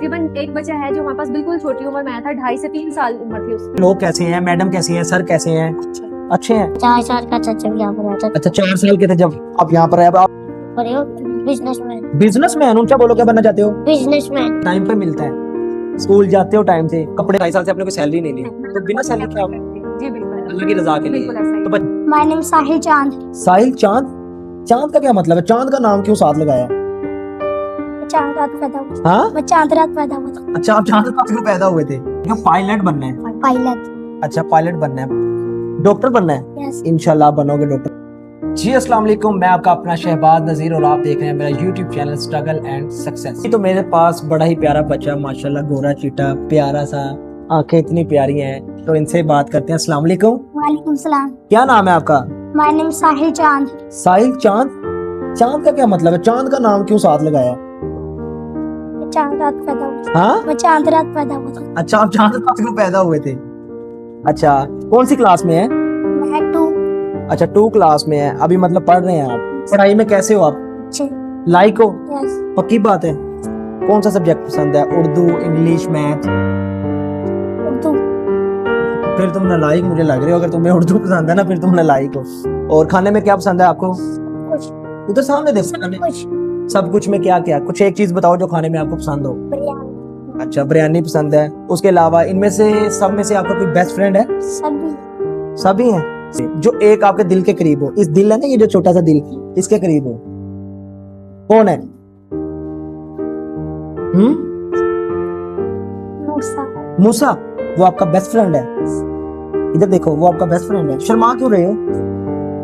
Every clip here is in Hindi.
तकरीबन एक बच्चा है जो हमारे पास बिल्कुल छोटी उम्र में आया था, 2.5 से 3 साल उम्र थी उसकी। लोग कैसे हैं, मैडम कैसी हैं, सर कैसे हैं? अच्छे हैं। 4 साल का चाचा भी यहाँ पर रहता था। अच्छा 4 साल के थे जब आप यहाँ पर आए। अब आप बड़े हो बिजनेसमैन। बिजनेसमैन, ऊंचा बोलो, क्या बनना चाहते हो? बिजनेसमैन। टाइम पे मिलता है, स्कूल जाते हो टाइम से, कपड़े 2.5 साल से आपने कोई सैलरी नहीं ली, तो बिना सैलरी के आप जी बिल्कुल, अल्लाह की रजा के लिए। बिल्कुल ऐसा ही। तो माय नेम साहिल चांद। साहिल चांद, चांद का क्या मतलब है? चांद का नाम क्यों साथ लगाया? चांद रात पैदा हुआ। हाँ, मैं चांद रात पैदा हुआ था। अच्छा आप चांद रात को पैदा हुए थे। क्या पायलट बनना है? पायलट। अच्छा पायलट बनना है, डॉक्टर बनना है? यस। इंशाल्लाह आप बनोगे डॉक्टर। जी अस्सलाम वालेकुम, मैं आपका अपना शहबाज नज़ीर और आप देख रहे हैं मेरा YouTube channel struggle and success. तो मेरे पास बड़ा ही प्यारा बच्चा, माशाल्लाह गोरा चीटा प्यारा सा, आंखें इतनी प्यारी हैं, तो इनसे बात करते हैं। अस्सलाम वालेकुम। वालेकुम सलाम। क्या नाम है आपका? माय नेम साहिल चांद। साहिल चांद, चांद का क्या मतलब है? चांद का नाम क्यों साथ लगाया? मैं चांद रात पैदा हुआ। हाँ, मैं चांद रात पैदा हुआ था। अच्छा आप चांद रात को पैदा हुए थे। अच्छा कौन सी क्लास में है? मैं 2। अच्छा 2 क्लास में है अभी, मतलब पढ़ रहे हैं आप। पढ़ाई में कैसे हो आप? अच्छे। लाइक हो? यस। पक्की बात है। कौन सा सब्जेक्ट पसंद है? Urdu, English, math? उर्दू। फिर तुम नालायक मुझे लग रहे हो, अगर तुम्हें उर्दू पसंद है ना फिर तुम नालायक हो। और खाने में क्या पसंद है आपको? कुछ उधर सामने देखो सामने। कुछ सब कुछ में क्या क्या? कुछ एक चीज बताओ जो खाने में आपको पसंद हो। बिरयानी। अच्छा बिरयानी पसंद है। उसके अलावा इनमें से सब में से आपका कोई बेस्ट फ्रेंड है? सभी। सभी हैं। जो एक आपके दिल के करीब हो, इस दिल है ना ये जो छोटा सा दिल, इसके करीब हो, कौन है? मूसा। मूसा, वो आपका बेस्ट फ्रेंड है? इधर देखो, वो आपका बेस्ट फ्रेंड है। शर्मा क्यों रहे हो?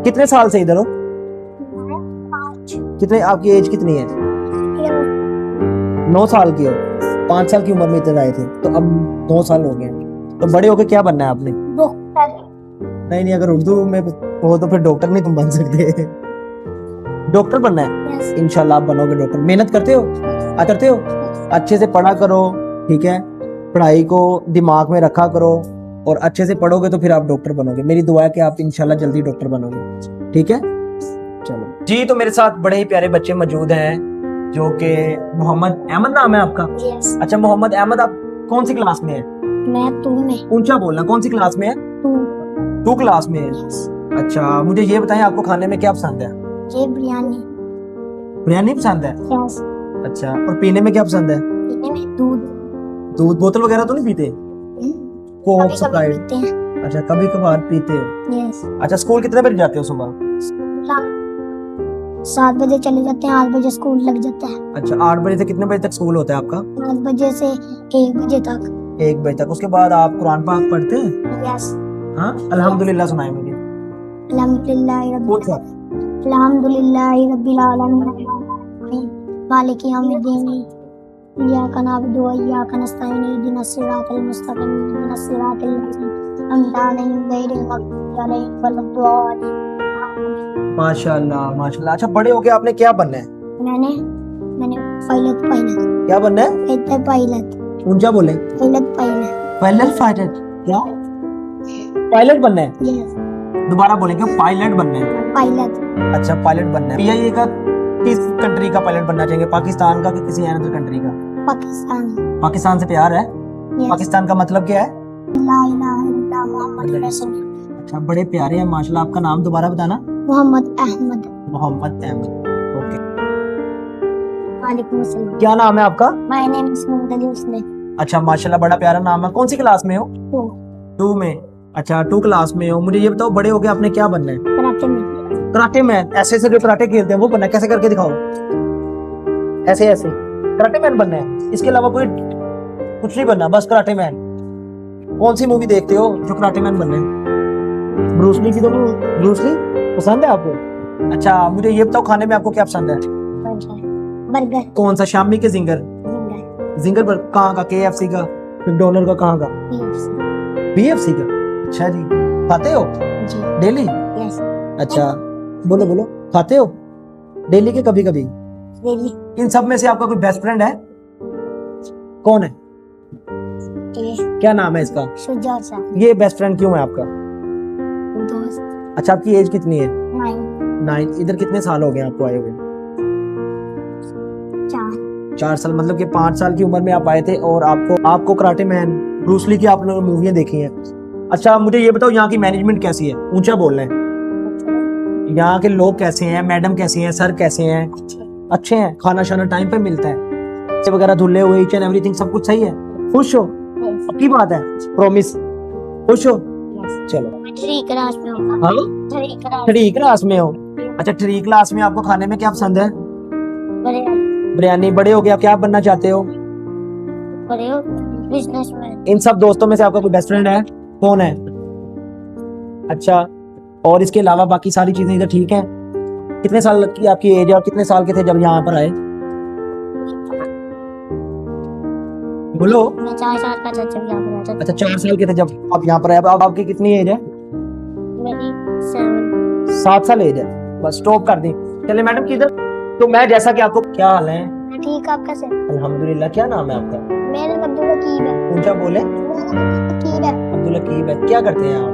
कितने साल से इधर हो? मैं 5। कितने, आपकी एज कितनी है? 9 साल की हो। 5 साल की उम्र में इधर आए थे, तो अब 9 साल हो गए। तो बड़े होके क्या बनना है आपने? डॉक्टर। नहीं, अगर उर्दू में हो तो फिर डॉक्टर नहीं तुम बन सकते। डॉक्टर बनना है? यस। इंशाल्लाह आप बनोगे डॉक्टर। मेहनत करते हो? करते हो? अच्छे से पढ़ा करो, ठीक है? पढ़ाई को दिमाग में रखा करो, और अच्छे से पढ़ोगे तो फिर आप डॉक्टर बनोगे। मेरी दुआ है कि आप इंशाल्लाह जल्दी डॉक्टर बनोगे, ठीक है? चलो जी, तो मेरे साथ बड़े ही प्यारे बच्चे मौजूद हैं, जो कि मोहम्मद अहमद नाम है आपका? यस। अच्छा मोहम्मद अहमद, आप कौन सी क्लास में है? मैं 2 में। ऊंचा बोलना, कौन सी क्लास में है? 2 क्लास में है। अच्छा मुझे ये बताएं, आपको खाने में क्या पसंद है? ये बिरयानी। बिरयानी पसंद है? यस। अच्छा, और पीने में क्या पसंद है? पीने में दूध। दूध, बोतल वगैरह तो नहीं पीते? कोक, कभी-कभी स्प्राइट? पीते हैं। अच्छा कभी कभार पीते हो। यस। अच्छा स्कूल कितने बजे जाते हो सुबह? 7 बजे चले जाते हैं, 8 बजे स्कूल लग जाता है। अच्छा 8 बजे से कितने बजे तक स्कूल होता है आपका? 8 बजे से 1 बजे तक। 1 बजे तक। उसके बाद आप कुरान पाक पढ़ते हैं? यस। हाँ, अल्हम्दुलिल्लाह सुनाए मुझे। अल्हम्दुलिल्लाहि रब्बिल आलमीन मालिकि यौमिद्दीन इय्याका नअबुदु व इय्याका नस्तईन इहदिनस सिरातल मुस्तकीम इहदिनस सिरातल लज़ीना अनअमता अलैहिम गैरिल मग़दूबि अलैहिम वलद्दालिन। माशाल्लाह माशाल्लाह। अच्छा बड़े होके आपने क्या बनना है? मैंने पायलट। क्या बनना है? पायलट। ऊंचा बोले। पायलट। पायलट क्या? पायलट बनना है? यस। दोबारा बोले, क्या पायलट बनना है? पायलट। अच्छा पायलट बनना है। पीआईए का किस कंट्री का पायलट बनना चाहेंगे? पाकिस्तान का कि किसी अदर कंट्री का? पाकिस्तान। पाकिस्तान से प्यार है? यस। पाकिस्तान का मतलब क्या है? ला इलाहा इल्लल्लाह मुहम्मद रसूल। अच्छा बड़े प्यारे हैं माशाल्लाह। आपका नाम दोबारा बताना। मोहम्मद अहमद। मोहम्मद अहमद, ओके। वालेकुम अस्सलाम। क्या नाम है आपका? My name is Mumtaz Hussain. अच्छा माशाल्लाह बड़ा प्यारा नाम है। कौन सी क्लास में हो? 2 में। अच्छा 2 क्लास में हो। मुझे ये बताओ, बड़े होके आपने क्या बनना है? कराटे में। Karate man? ऐसे जो कराटे खेलते हैं वो बनना है? कैसे करके दिखाओ। ऐसे कराटे मैन बनना है? इसके अलावा कोई कुछ नहीं बनना, बस कराटे मैन? कौन सी मूवी देखते हो जो कराटे मैन बनना है? ब्रूस ली की। तो ब्रूस ली पसंद है आपको? अच्छा मुझे ये बताओ, खाने में आपको क्या पसंद है? बर्गर। कौन सा, शामी के जिंगर? जिंगर बर्गर कहाँ का? KFC का, मैकडॉनल्ड का, कहाँ का? BFC का। अच्छा जी, खाते हो जी। डेली? यस। अच्छा बोलो खाते हो डेली के कभी कभी? डेली। इन सब में से आपका कोई बेस्ट फ्रेंड है? कौन है? क्या नाम है इसका? शुजात साहब। ये बेस्ट फ्रेंड क्यों है आपका? दोस्त। अच्छा आपकी एज कितनी है? 9। 9। इधर कितने साल हो गए आपको आए हुए? 4 साल मतलब कि 5 साल की उम्र में आप आए थे और आपको कराटे मैन ब्रूस ली की आप लोगों ने मूवियाँ देखी हैं। अच्छा मुझे ये बताओ यहाँ की मैनेजमेंट कैसी है? ऊंचा बोल रहे हैं। यहाँ के लोग कैसे हैं, मैडम कैसी हैं, सर कैसे हैं? अच्छे हैं, खाना शाना टाइम पे मिलता है, बच्चे वगैरह धुले हुए, ईच एंड एवरीथिंग सब कुछ सही है? खुश हो? पक्की बात है, प्रॉमिस? खुश हो? चलो। थ्री क्लास में हूँ। हाँ थ्री क्लास। 3 क्लास में हो? अच्छा 3 क्लास में आपको खाने में क्या पसंद है? बिरयानी। बड़े हो गए आप क्या बनना चाहते हो? बड़े हो बिजनेसमैन। इन सब दोस्तों में से आपका कोई बेस्ट फ्रेंड है? कौन है? अच्छा और इसके अलावा बाकी सारी चीजें इधर ठीक हैं? कितने साल की आपकी एज है और कितने साल के थे जब यहाँ पर आए? बोलो। मैं 4 साल का था जब यहाँ पर आया था। अच्छा 4 साल के थे जब आप यहाँ पर आए। अब आपकी कितनी एज है? मेरी 7। 7 साल एज है। बस स्टॉप कर दी। चले मैडम किधर? तो मैं जैसा कि आपको क्या हाल है? ठीक आप कैसे? अल्हम्दुलिल्लाह। क्या नाम है आपका? मेरा नाम अब्दुल हकीम है। ऊंचा बोले। हकीम है। अब्दुल हकीम है। क्या करते हैं आप?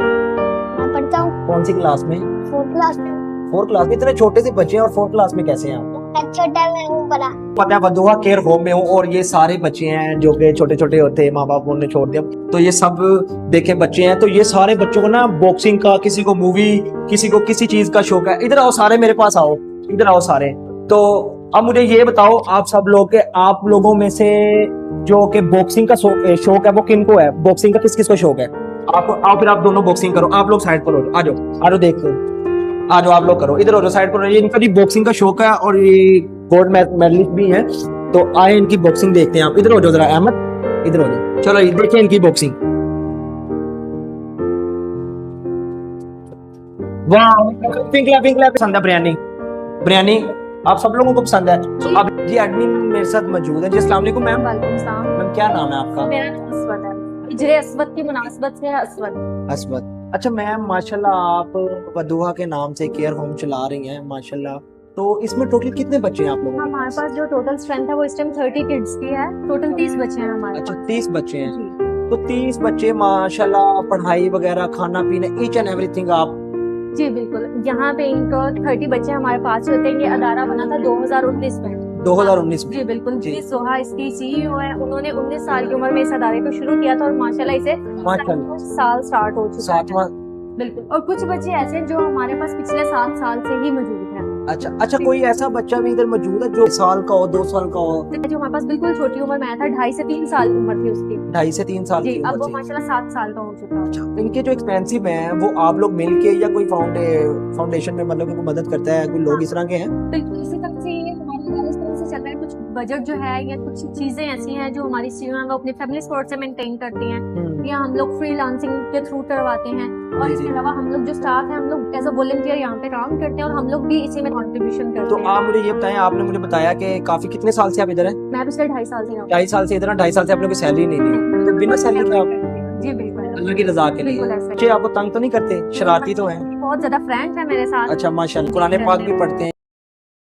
मैं पढ़ता हूँ कौन सी क्लास में? 4th क्लास में। 4th क्लास में? इतने छोटे से बच्चे हैं और 4th क्लास में कैसे हैं आप? छोटा मैं हूँ बड़ा। मैं बदुआ केयर होम में हूँ और ये सारे बच्चे हैं जो कि छोटे छोटे होते हैं, माँ बाप उन्होंने छोड़ दिया, तो ये सब देखे बच्चे हैं। तो ये सारे बच्चों को ना बॉक्सिंग का, किसी को मूवी, किसी को किसी चीज का शौक है। इधर आओ सारे, मेरे पास आओ, इधर आओ सारे। तो अब मुझे ये बताओ आप सब लोग के, आप लोगों में से जो कि बॉक्सिंग का शौक है वो किनको है? बॉक्सिंग का किस किस को शौक है? आपको आओ, फिर आप दोनों बॉक्सिंग करो। आप लोग साइड पर हो, आ जाओ देखो, आ जाओ आप लोग करो, इधर हो जाओ साइड पर। ये इनका भी बॉक्सिंग का शौक है और ये गोल्ड मेडलिस्ट भी है, तो आए इनकी बॉक्सिंग देखते हैं। आप इधर हो जाओ जरा, अहमद इधर हो जाओ। चलो ये देखिए इनकी बॉक्सिंग। वाह पिंक पसंद है बिरयानी? बिरयानी आप सब लोगों को पसंद है? तो अब जी एडमिन मेरे साथ मौजूद है जी। अस्सलाम वालेकुम मैम। वालेकुम सलाम। मैम क्या नाम है आपका? मेरा नाम अस्वद है। हिजरे अस्वद की मुनासबत से अस्वद। अस्वद। अच्छा मैम माशाल्लाह आप वदुआ के नाम से केयर होम चला रही हैं माशाल्लाह। तो इसमें टोटल कितने बच्चे हैं आप लोगों के? हमारे पास जो टोटल स्ट्रेंथ है वो इस टाइम 30 किड्स की है। टोटल 30 बच्चे हैं हमारे अच्छा पास। 30 बच्चे हैं। जी। तो 30 बच्चे माशाल्लाह, पढ़ाई वगैरह, खाना पीना, ईच एंड एवरीथिंग आप? जी बिल्कुल। यहाँ पे इनको 30 बच्चे हमारे पास होते हैं। ये अदारा बना था 2019 में। 2019 में? जी बिल्कुल। जी। सोहा इसकी CEO है। उन्होंने 19 साल की उम्र में इस अदारे को शुरू किया था और माशाल्लाह इसे माशाल्लाह साल स्टार्ट हो चुका है। 7वां। बिल्कुल। और कुछ बच्चे ऐसे हैं जो हमारे पास पिछले 7 साल से ही मौजूद हैं। अच्छा कोई ऐसा बच्चा भी इधर मौजूद है जो साल का हो, 2 साल का हो? जो हमारे पास बिल्कुल छोटी उम्र में आया था, 2.5 से 3 साल उम्र थी उसकी। 2.5 से 3 साल जी। की अब वो उम्र थी। माशाल्लाह 7 साल का हो चुका है। अच्छा इनके जो एक्सपेंसिव हैं वो आप लोग मिलके या कोई फाउंडेशन में मतलब इनको मदद करता है? कोई लोग इस तरह के हैं? बिल्कुल इसी तरह से ये हमारे द्वारा इस तरह से चल रहा है। कुछ बजट जो है या कुछ चीजें ऐसी हैं जो हमारी CEO है वो अपनी फैमिली सपोर्ट से मेंटेन करती हैं, या हम लोग फ्रीलांसिंग के थ्रू करवाते हैं। और जी, इसके जी। अलावा हम लोग जो स्टाफ है हम लोग एज अ वॉलंटियर यहाँ पे काम करते हैं और हम लोग भी इसी में कंट्रीब्यूशन तो करते हैं। आप मुझे ये बताएं, आपने मुझे बताया कि काफी कितने साल से आप इधर हैं? मैं पिछले 2.5 साल से यहाँ 2.5 साल से इधर हैं। 2.5 साल से आपने कोई सैलरी नहीं दी? तो बिना सैलरी के आप जी बिल्कुल अल्लाह की रजा के लिए? बिल्कुल ऐसा ही। बच्चे आपको तंग तो नहीं करते? शरारती तो हैं? बहुत ज्यादा फ्रेंड है मेरे साथ। अच्छा माशाल्लाह, कुरान पाक भी पढ़ते हैं?